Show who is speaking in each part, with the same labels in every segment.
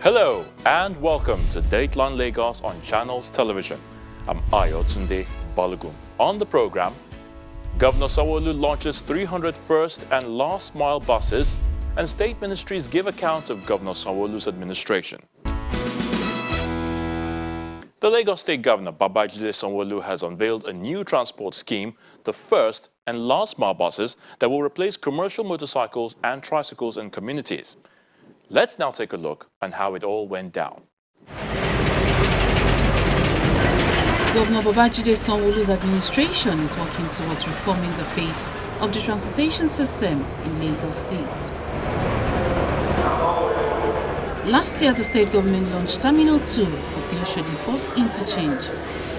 Speaker 1: Hello and welcome to Dateline Lagos on Channels Television. I'm Ayotunde Balogun. On the program, Governor Sanwo-Olu launches 300 first and last mile buses, and state ministries give account of Governor Sanwo-Olu's administration. The Lagos State Governor Babajide Sanwo-Olu has unveiled a new transport scheme, the first and last mile buses that will replace commercial motorcycles and tricycles in communities. Let's now take a look on how it all went down.
Speaker 2: Governor Babajide Sanwo-Olu's administration is working towards reforming the face of the transportation system in Lagos State. Last year, the state government launched Terminal 2 of the Oshodi bus interchange,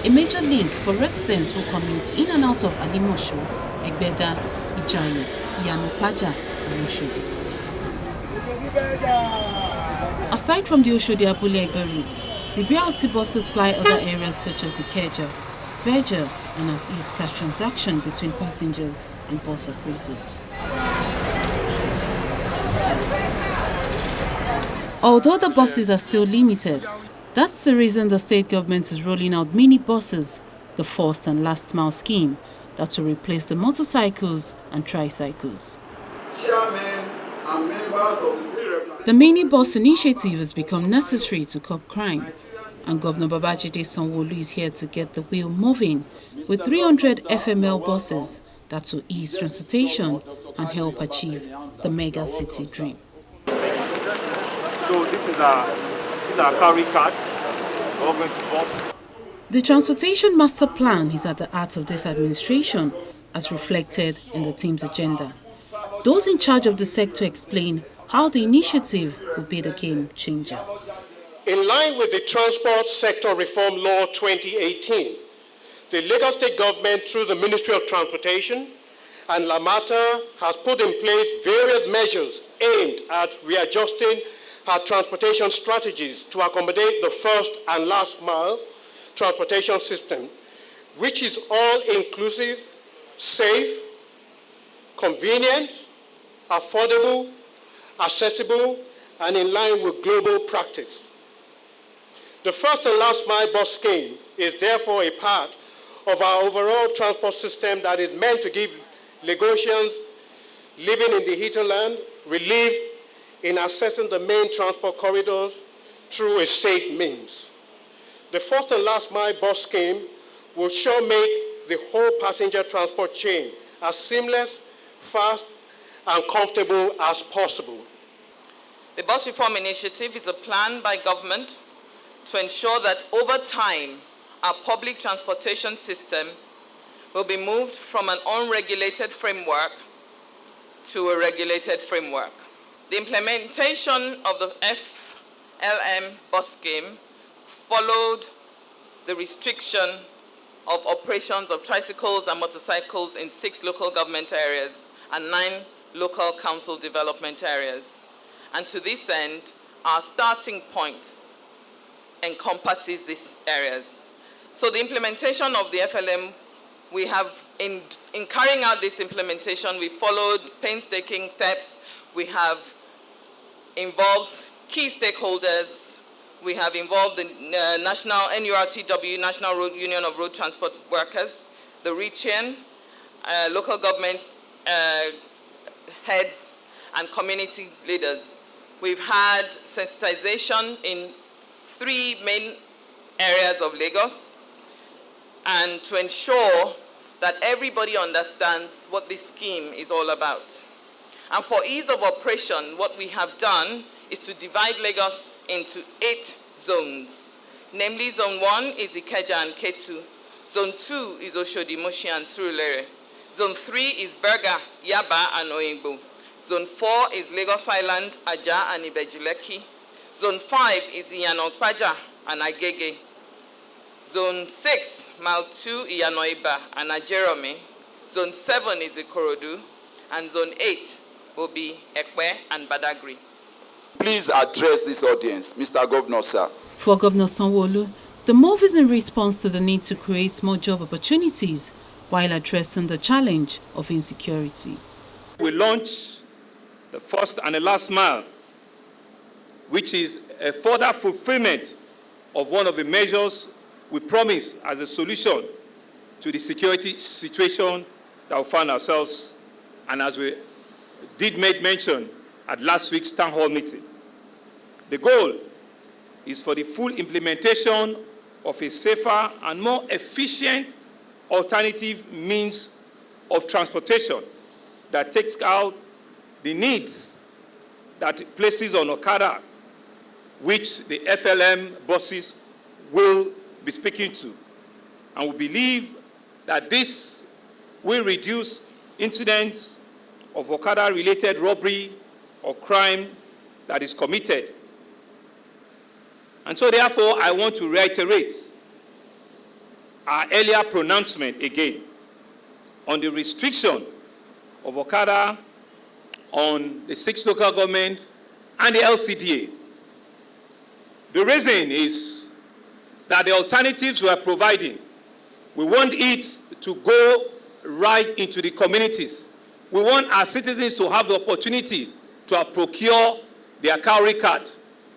Speaker 2: a major link for residents who commute in and out of Alimosho, Egbeda, Ijayi, Iyanopaja, and Oshodi. Aside from the Oshodi-Abule-Egbe route, the BRT buses ply other areas such as Ikeja, Beja, and has eased cash transaction between passengers and bus operators. Although the buses are still limited, that's the reason the state government is rolling out mini buses, the first and last mile scheme that will replace the motorcycles and tricycles. The mini bus initiative has become necessary to curb crime, and Governor Babajide Sanwo-Olu is here to get the wheel moving with 300 FML buses that will ease transportation and help achieve the mega city dream.
Speaker 3: So this is our carry card. We're going to vote.
Speaker 2: The Transportation Master Plan is at the heart of this administration, as reflected in the team's agenda. Those in charge of the sector explain how the initiative will be the game changer.
Speaker 4: In line with the Transport Sector Reform Law 2018, the Lagos State Government, through the Ministry of Transportation and LAMATA, has put in place various measures aimed at readjusting our transportation strategies to accommodate the first and last mile transportation system, which is all-inclusive, safe, convenient, affordable, accessible, and in line with global practice. The first and last mile bus scheme is therefore a part of our overall transport system that is meant to give Lagosians living in the hinterland relief in accessing the main transport corridors through a safe means. The first and last mile bus scheme will sure make the whole passenger transport chain as seamless, fast, and comfortable as possible.
Speaker 5: The Bus Reform Initiative is a plan by government to ensure that over time, our public transportation system will be moved from an unregulated framework to a regulated framework. The implementation of the FLM bus scheme followed the restriction of operations of tricycles and motorcycles in 6 local government areas and 9 local council development areas. And to this end, our starting point encompasses these areas. So the implementation of the FLM, we have, in carrying out this implementation, we followed painstaking steps. We have involved key stakeholders. We have involved the National NURTW, National Road Union of Road Transport Workers, the RECHIAN, local government heads, and community leaders. We've had sensitization in 3 main areas of Lagos, and to ensure that everybody understands what this scheme is all about. And for ease of operation, what we have done is to divide Lagos into 8 zones. Namely, Zone 1 is Ikeja and Ketu. Zone 2 is Oshodi, Moshi, and Surulere. Zone 3 is Berga, Yaba, and Oyingbo. Zone 4 is Lagos Island, Aja, and Ibejuleki. Zone 5 is Iyanopaja and Agege. Zone 6, Mile 2, Iyanoiba and Ajerome. Zone 7 is Ikorodu. And Zone 8 will be Ekwe and Badagry.
Speaker 6: Please address this audience, Mr. Governor, sir.
Speaker 2: For Governor Sanwo-Olu, the move is in response to the need to create more job opportunities while addressing the challenge of insecurity.
Speaker 3: We launched the first and the last mile which is a further fulfillment of one of the measures we promised as a solution to the security situation that we found ourselves, and as we did make mention at last week's town hall meeting. The goal is for the full implementation of a safer and more efficient alternative means of transportation that takes out the needs that it places on Okada, which the FLM buses will be speaking to. And we believe that this will reduce incidents of Okada-related robbery or crime that is committed. And so therefore, I want to reiterate our earlier pronouncement again on the restriction of Okada on the 6 local government and the LCDA. The reason is that the alternatives we are providing, we want it to go right into the communities. We want our citizens to have the opportunity to procure their cowrie card.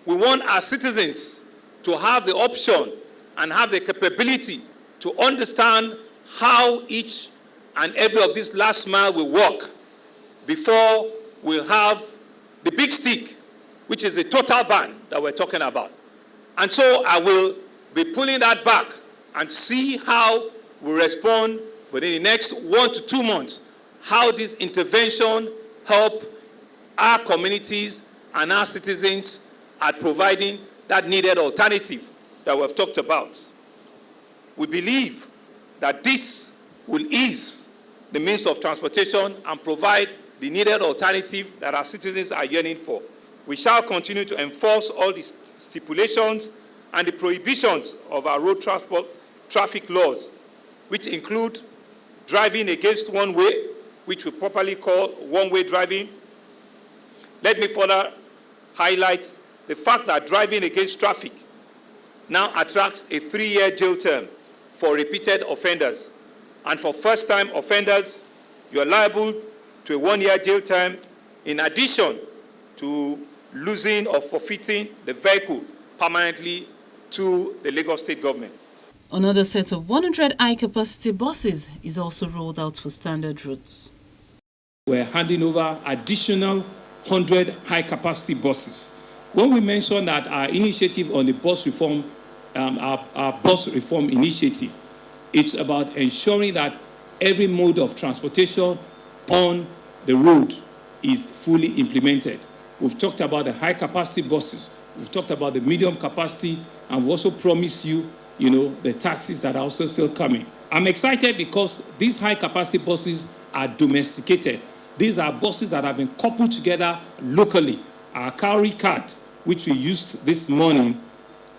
Speaker 3: We want our citizens to have the option and have the capability to understand how each and every of these last mile will work before we'll have the big stick, which is the total ban that we're talking about. And so I will be pulling that back and see how we respond within the next 1 to 2 months, how this intervention help our communities and our citizens at providing that needed alternative that we've talked about. We believe that this will ease the means of transportation and provide the needed alternative that our citizens are yearning for. We shall continue to enforce all the stipulations and the prohibitions of our road transport traffic laws, which include driving against one way, which we properly call one-way driving. Let me further highlight the fact that driving against traffic now attracts a 3-year jail term for repeated offenders. And for first-time offenders, you are liable to a 1-year jail term in addition to losing or forfeiting the vehicle permanently to the Lagos State government.
Speaker 2: Another set of 100 high-capacity buses is also rolled out for standard routes.
Speaker 3: We're handing over additional 100 high-capacity buses. When we mentioned that our initiative on the bus reform, our bus reform initiative, it's about ensuring that every mode of transportation on the road is fully implemented. We've talked about the high-capacity buses. We've talked about the medium capacity, and we've also promised you, the taxis that are also still coming. I'm excited because these high-capacity buses are domesticated. These are buses that have been coupled together locally. Our cowrie card, which we used this morning,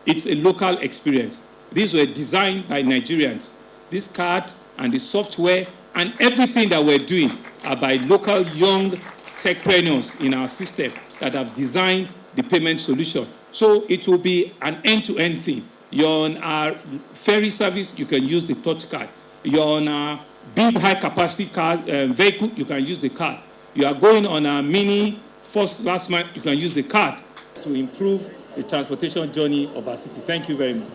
Speaker 3: it's a local experience. These were designed by Nigerians. This card and the software and everything that we're doing are by local young techpreneurs in our system that have designed the payment solution. So it will be an end-to-end thing. You're on our ferry service, you can use the touch card. You're on a big high-capacity car vehicle, you can use the card. You are going on a mini first last mile, you can use the card to improve the transportation journey of our city. Thank you very much.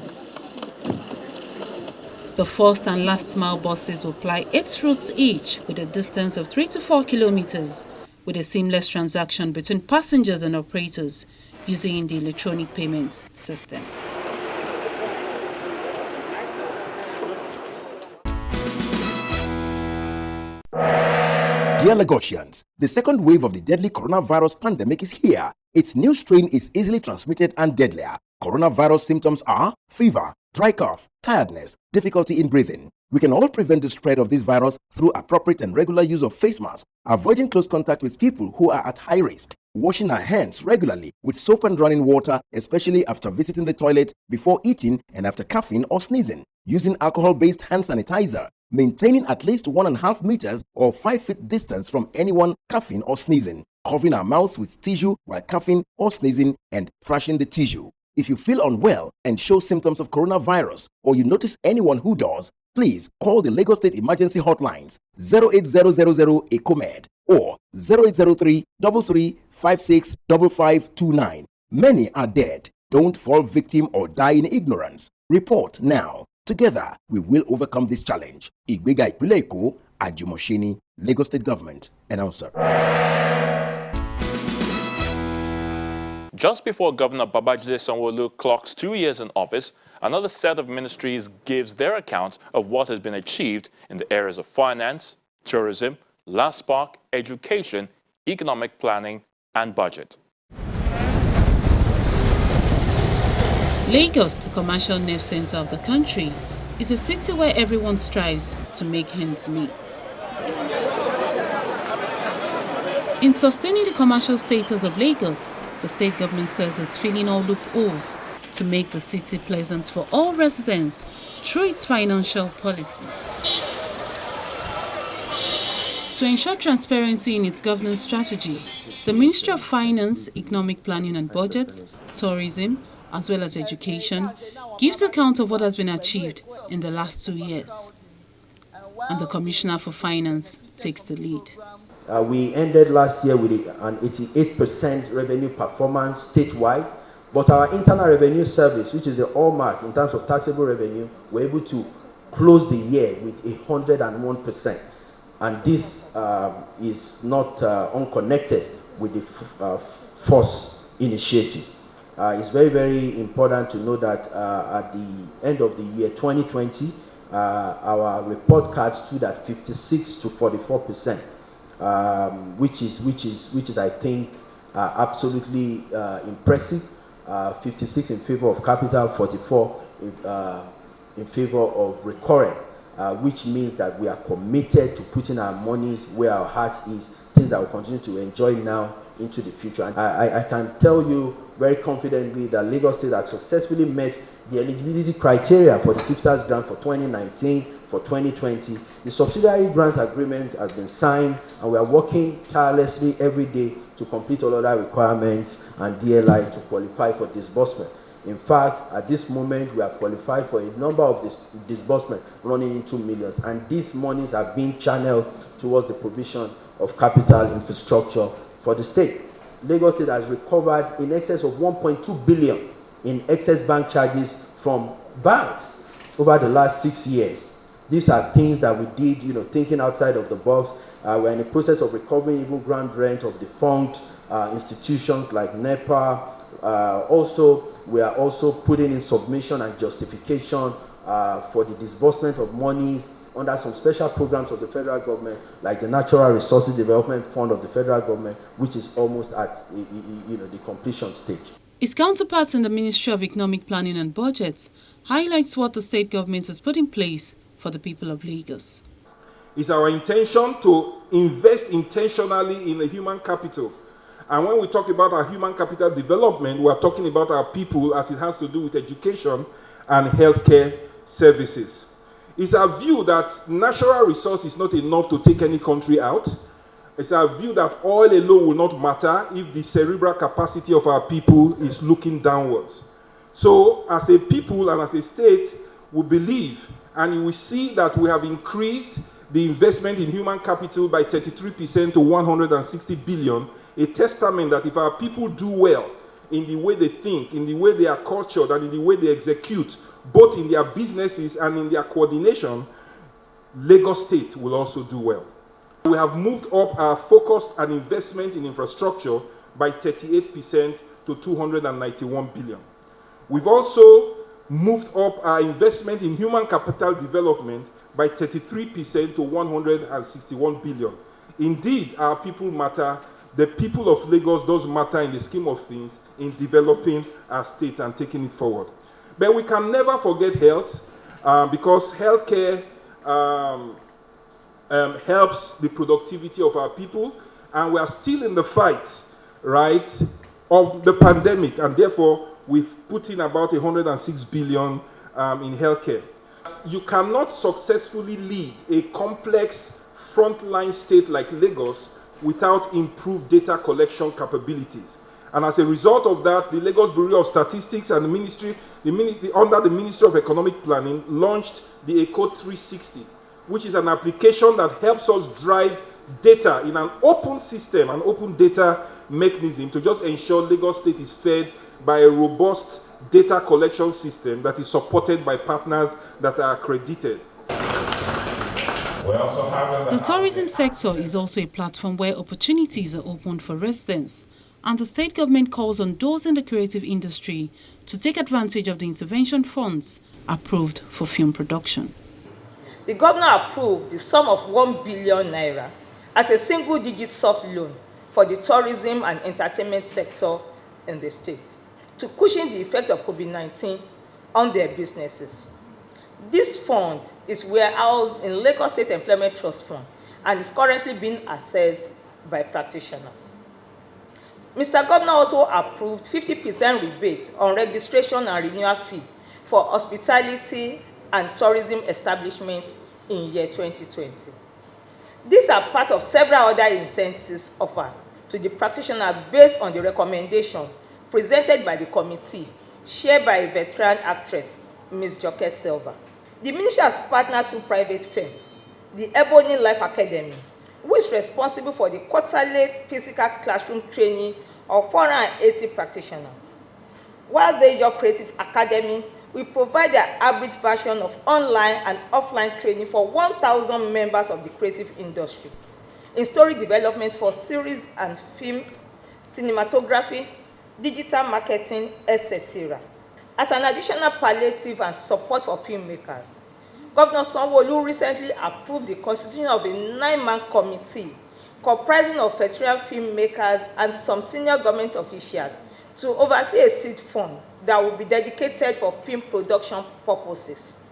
Speaker 2: The first and last mile buses will ply 8 routes each with a distance of 3 to 4 kilometers with a seamless transaction between passengers and operators using the electronic payment system.
Speaker 7: Dear Lagosians, the second wave of the deadly coronavirus pandemic is here. Its new strain is easily transmitted and deadlier. Coronavirus symptoms are fever, dry cough, tiredness, difficulty in breathing. We can all prevent the spread of this virus through appropriate and regular use of face masks, avoiding close contact with people who are at high risk, washing our hands regularly with soap and running water, especially after visiting the toilet, before eating, and after coughing or sneezing, using alcohol-based hand sanitizer, maintaining at least 1.5 meters or 5 feet distance from anyone coughing or sneezing, covering our mouths with tissue while coughing or sneezing, and brushing the tissue. If you feel unwell and show symptoms of coronavirus, or you notice anyone who does, please call the Lagos State Emergency Hotlines 08000 ECOMED or 0803 33 56 5529 Many are dead. Don't fall victim or die in ignorance. Report now. Together, we will overcome this challenge. Igbega Ìpínlẹ̀ Èkó, Ajumosheni, Lagos State Government. Announcer.
Speaker 1: Just before Governor Babajide Sanwo-Olu clocks 2 years in office, another set of ministries gives their account of what has been achieved in the areas of finance, tourism, land spark, education, economic planning, and budget.
Speaker 2: Lagos, the commercial nerve center of the country, is a city where everyone strives to make ends meet. In sustaining the commercial status of Lagos, the state government says it's filling all loopholes to make the city pleasant for all residents through its financial policy. To ensure transparency in its governance strategy, the Ministry of Finance, Economic Planning and Budget, Tourism, as well as Education, gives account of what has been achieved in the last 2 years. And the Commissioner for Finance takes the lead.
Speaker 8: We ended last year with an 88% revenue performance statewide, but our internal revenue service, which is the hallmark in terms of taxable revenue, were able to close the year with 101%. And this is not unconnected with the FORCE initiative. It's very, very important to know that at the end of the year 2020, our report card stood at 56 to 44%, which is I think absolutely impressive. 56 in favor of capital, 44 in favor of recurrent, which means that we are committed to putting our monies where our heart is, things that we'll continue to enjoy now into the future. And I can tell you very confidently that Lagos State has successfully met the eligibility criteria for the SIFTAS grant for 2019, for 2020. The subsidiary grant agreement has been signed, and we are working tirelessly every day to complete all other requirements and DLI to qualify for disbursement. In fact, at this moment, we are qualified for a number of disbursements running into millions, and these monies are being channeled towards the provision of capital infrastructure for the state. Lagos State has recovered in excess of 1.2 billion in excess bank charges from banks over the last 6 years. These are things that we did, thinking outside of the box. We're in the process of recovering even ground rent of defunct institutions like NEPA. We are also putting in submission and justification for the disbursement of monies under some special programs of the federal government, like the Natural Resources Development Fund of the federal government, which is almost at the completion stage.
Speaker 2: Its counterparts in the Ministry of Economic Planning and Budget highlights what the state government has put in place for the people of Lagos.
Speaker 9: It's our intention to invest intentionally in the human capital. And when we talk about our human capital development, we are talking about our people as it has to do with education and healthcare services. It's our view that natural resource is not enough to take any country out. It's our view that oil alone will not matter if the cerebral capacity of our people is looking downwards. So as a people and as a state, we believe and we see that we have increased the investment in human capital by 33% to 160 billion, a testament that if our people do well in the way they think, in the way they are cultured, and in the way they execute, both in their businesses and in their coordination, Lagos State will also do well. We have moved up our focus and investment in infrastructure by 38% to 291 billion. We've also moved up our investment in human capital development by 33% to 161 billion. Indeed, our people matter. The people of Lagos does matter in the scheme of things in developing our state and taking it forward. But we can never forget health, because healthcare helps the productivity of our people, and we are still in the fight, right, of the pandemic, and therefore we've put in about 106 billion in healthcare. You cannot successfully lead a complex frontline state like Lagos without improved data collection capabilities. And as a result of that, the Lagos Bureau of Statistics and under the Ministry of Economic Planning launched the ECO 360, which is an application that helps us drive data in an open system, an open data mechanism to just ensure Lagos State is fed by a robust data collection system that is supported by partners that are accredited.
Speaker 2: The tourism sector is also a platform where opportunities are opened for residents, and the state government calls on those in the creative industry to take advantage of the intervention funds approved for film production.
Speaker 10: The governor approved the sum of 1 billion naira as a single-digit soft loan for the tourism and entertainment sector in the state to cushion the effect of COVID-19 on their businesses. This fund is warehoused in Lagos State Employment Trust Fund and is currently being assessed by practitioners. Mr. Governor also approved 50% rebate on registration and renewal fee for hospitality and tourism establishments in year 2020. These are part of several other incentives offered to the practitioner based on the recommendation presented by the committee chaired by a veteran actress, Ms. Joke Silva. The ministry has partnered through private firm, the Ebony Life Academy, who is responsible for the quarterly physical classroom training of 480 practitioners. While the Your Creative Academy will provide the hybrid version of online and offline training for 1,000 members of the creative industry in story development for series and film, cinematography, digital marketing, etc. As an additional palliative and support for filmmakers, Governor Sanwo-Olu recently approved the constitution of a 9-man committee comprising of veteran filmmakers and some senior government officials to oversee a seed fund that will be dedicated for film production purposes.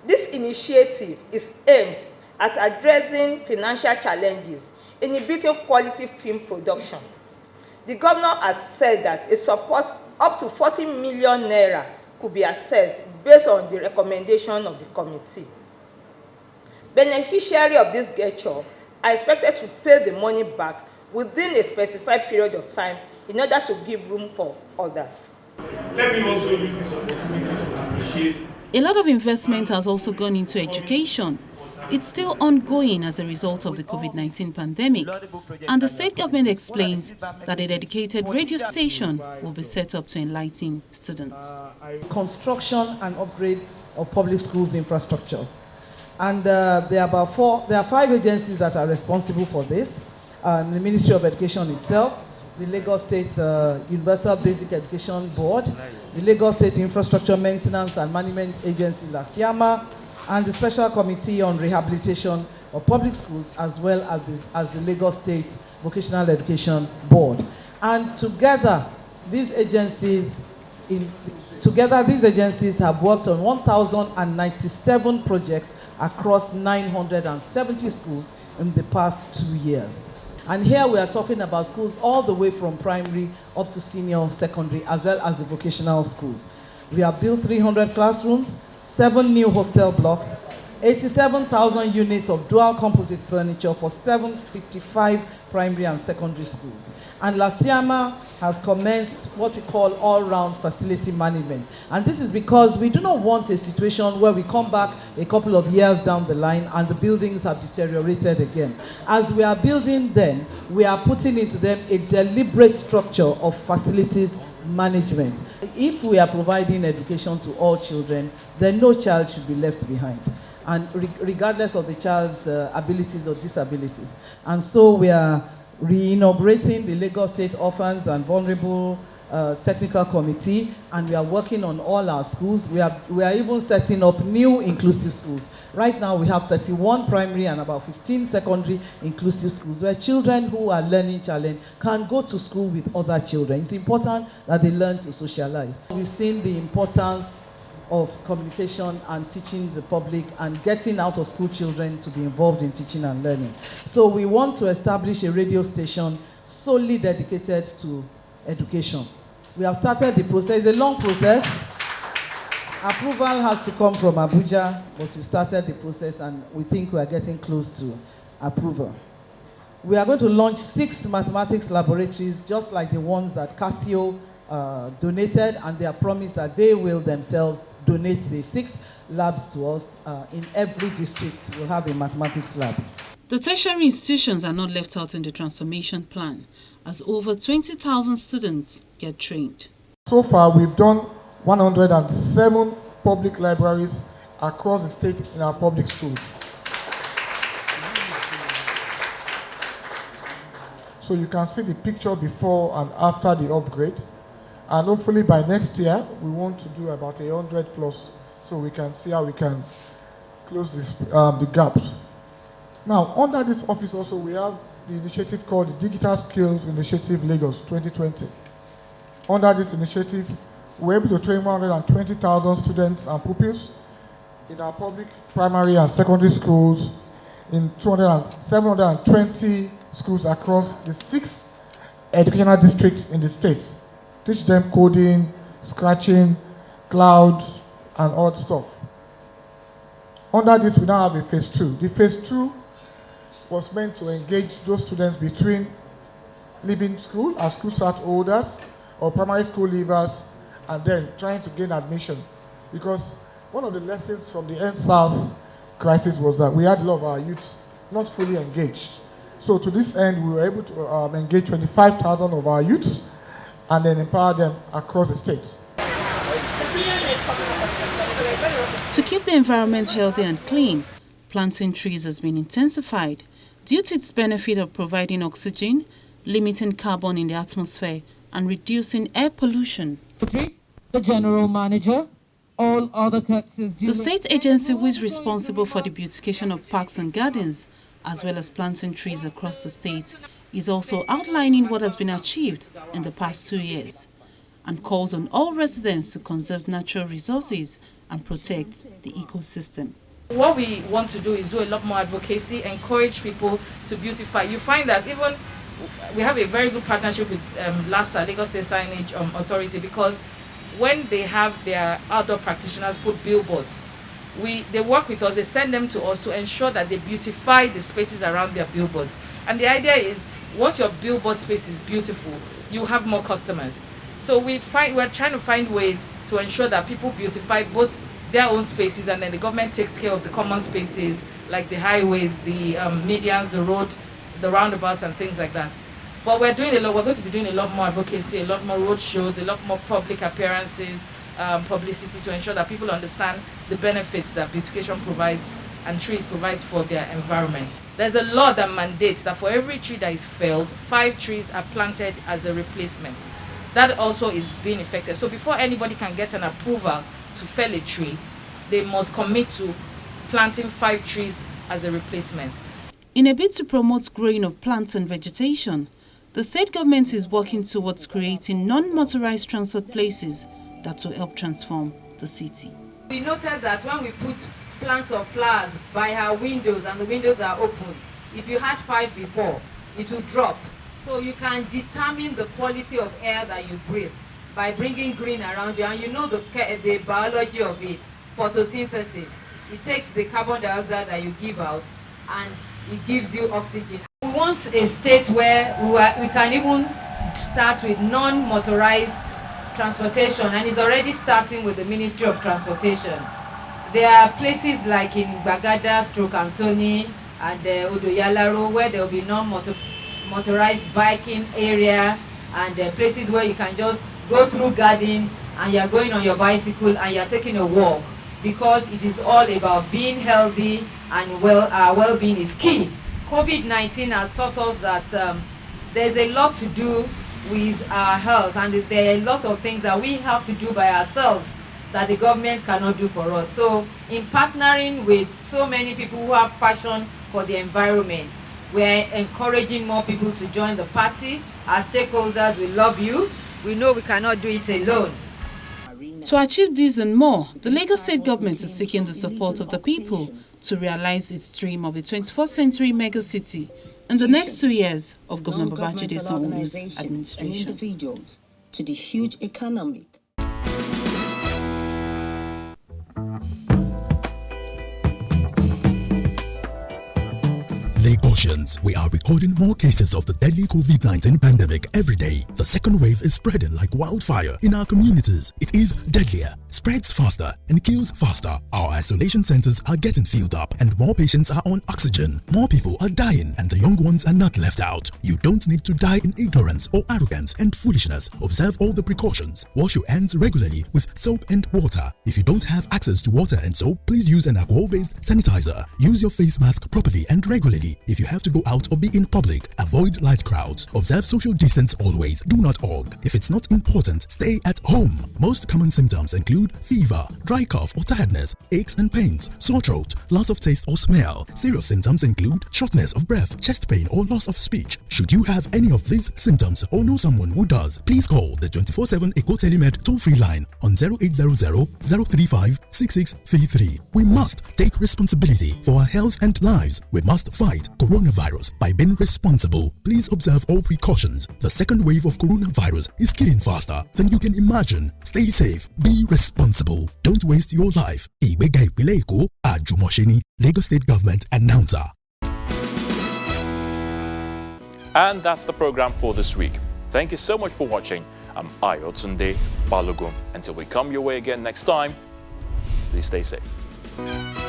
Speaker 10: This initiative is aimed at addressing financial challenges inhibiting quality film production. The governor has said that a support up to 40 million naira could be assessed based on the recommendation of the committee. Beneficiaries of this gesture are expected to pay the money back within a specified period of time in order to give room for others.
Speaker 9: Let me also use this opportunity to appreciate.
Speaker 2: A lot of investment has also gone into education. It's still ongoing as a result of the COVID-19 pandemic, and the state government explains that a dedicated radio station will be set up to enlighten students.
Speaker 11: Construction and upgrade of public schools infrastructure. And there are 5 agencies that are responsible for this. The Ministry of Education itself, the Lagos State Universal Basic Education Board, the Lagos State Infrastructure Maintenance and Management Agency, LASIAMA, and the Special Committee on Rehabilitation of Public Schools, as well as the Lagos State Vocational Education Board. And together, these agencies have worked on 1,097 projects across 970 schools in the past 2 years. And here we are talking about schools all the way from primary up to senior secondary, as well as the vocational schools. We have built 300 classrooms, 7 new hostel blocks, 87,000 units of dual composite furniture for 755 primary and secondary schools. And LASIAMA has commenced what we call all-round facility management. And this is because we do not want a situation where we come back a couple of years down the line and the buildings have deteriorated again. As we are building them, we are putting into them a deliberate structure of facilities management. If we are providing education to all children, then no child should be left behind, and regardless of the child's abilities or disabilities. And so we are re-inaugurating the Lagos State Orphans and Vulnerable Technical Committee, and we are working on all our schools. We are even setting up new inclusive schools. Right now we have 31 primary and about 15 secondary inclusive schools where children who are learning challenge can go to school with other children. It's important that they learn to socialize. We've seen the importance of communication and teaching the public and getting out of school children to be involved in teaching and learning. So we want to establish a radio station solely dedicated to education. We have started the process. It's a long process. Approval has to come from Abuja, but we started the process and we think we are getting close to approval. We are going to launch 6 mathematics laboratories, just like the ones that Casio donated, and they have promised that they will themselves donate the 6 labs to us. In every district, we'll have a mathematics lab.
Speaker 2: The tertiary institutions are not left out in the transformation plan, as over 20,000 students get trained.
Speaker 12: So far, we've done 107 public libraries across the state in our public schools. So you can see the picture before and after the upgrade. And hopefully by next year, we want to do about 100 plus, so we can see how we can close this, the gaps. Now, under this office also, we have the initiative called the Digital Skills Initiative Lagos 2020. Under this initiative, we're able to train 120,000 students and pupils in our public primary and secondary schools in 720 schools across the 6 educational districts in the state. Teach them coding, scratching, cloud, and all that stuff. Under this, we now have a phase 2. The phase 2 was meant to engage those students between leaving school as school start holders or primary school leavers and then trying to gain admission. Because one of the lessons from the NSAS crisis was that we had a lot of our youths not fully engaged. So to this end, we were able to engage 25,000 of our youths and then empower them across the state.
Speaker 2: To keep the environment healthy and clean, planting trees has been intensified due to its benefit of providing oxygen, limiting carbon in the atmosphere, and reducing air pollution.
Speaker 11: The General Manager, all other courtesies.
Speaker 2: The state agency, who is responsible for the beautification of parks and gardens, as well as planting trees across the state, is also outlining what has been achieved in the past 2 years and calls on all residents to conserve natural resources and protect the ecosystem.
Speaker 10: What we want to do is do a lot more advocacy, encourage people to beautify. You find that even we have a very good partnership with LASA, Lagos State Signage Authority, because when they have their outdoor practitioners put billboards, they work with us, they send them to us to ensure that they beautify the spaces around their billboards. And the idea is, once your billboard space is beautiful, you have more customers. So we're trying to find ways to ensure that people beautify both their own spaces, and then the government takes care of the common spaces like the highways, the medians, the road, the roundabouts, and things like that. But we're going to be doing a lot more advocacy, a lot more road shows, a lot more public appearances, publicity, to ensure that people understand the benefits that beautification provides and trees provide for their environment. There's a law that mandates that for every tree that is felled, 5 trees are planted as a replacement. That also is being effected. So before anybody can get an approval to fell a tree, they must commit to planting 5 trees as a replacement.
Speaker 2: In a bid to promote growing of plants and vegetation, the state government is working towards creating non-motorized transport places that will help transform the city.
Speaker 13: We noted that when we put plants of flowers by our windows and the windows are open, if you had 5 before, it will drop. So you can determine the quality of air that you breathe by bringing green around you, and you know the biology of it, photosynthesis. It takes the carbon dioxide that you give out and it gives you oxygen. We want a state where we can even start with non-motorized transportation, and it's already starting with the Ministry of Transportation. There are places like in Bagada, Antoni, and Odoyalaro where there will be non-motorized biking area, and places where you can just go through gardens and you're going on your bicycle and you're taking a walk, because it is all about being healthy and our well-being is key. COVID-19 has taught us that there's a lot to do with our health, and there are a lot of things that we have to do by ourselves that the government cannot do for us. So in partnering with so many people who have passion for the environment, we're encouraging more people to join the party. As stakeholders, we love you. We know we cannot do it alone.
Speaker 2: To achieve this and more, the Lagos State government is seeking the support of the people to realize its dream of a 21st century megacity in the next 2 years of Governor Babajide Sanwo-Olu's administration.
Speaker 14: Individuals to the huge economic.
Speaker 15: Lagosians, we are recording more cases of the deadly COVID-19 pandemic every day. The second wave is spreading like wildfire in our communities. It is deadlier, spreads faster and kills faster. Our isolation centers are getting filled up and more patients are on oxygen. More people are dying and the young ones are not left out. You don't need to die in ignorance or arrogance and foolishness. Observe all the precautions. Wash your hands regularly with soap and water. If you don't have access to water and soap, please use an alcohol-based sanitizer. Use your face mask properly and regularly. If you have to go out or be in public, avoid large crowds. Observe social distance always. Do not hug. If it's not important, stay at home. Most common symptoms include fever, dry cough or tiredness, aches and pains, sore throat, loss of taste or smell. Serious symptoms include shortness of breath, chest pain or loss of speech. Should you have any of these symptoms or know someone who does, please call the 24/7 Eco Telemed toll-free line on 0800 035 6633. We must take responsibility for our health and lives. We must fight coronavirus by being responsible. Please observe all precautions. The second wave of coronavirus is killing faster than you can imagine. Stay safe. Be responsible. Don't waste your life. Ìgbéga ìpínlẹ̀ Èkó, Àjùmọ̀ṣe, Lagos State Government announcer.
Speaker 1: And that's the program for this week. Thank you so much for watching. I'm Ayotunde Balogun. Until we come your way again next time, please stay safe.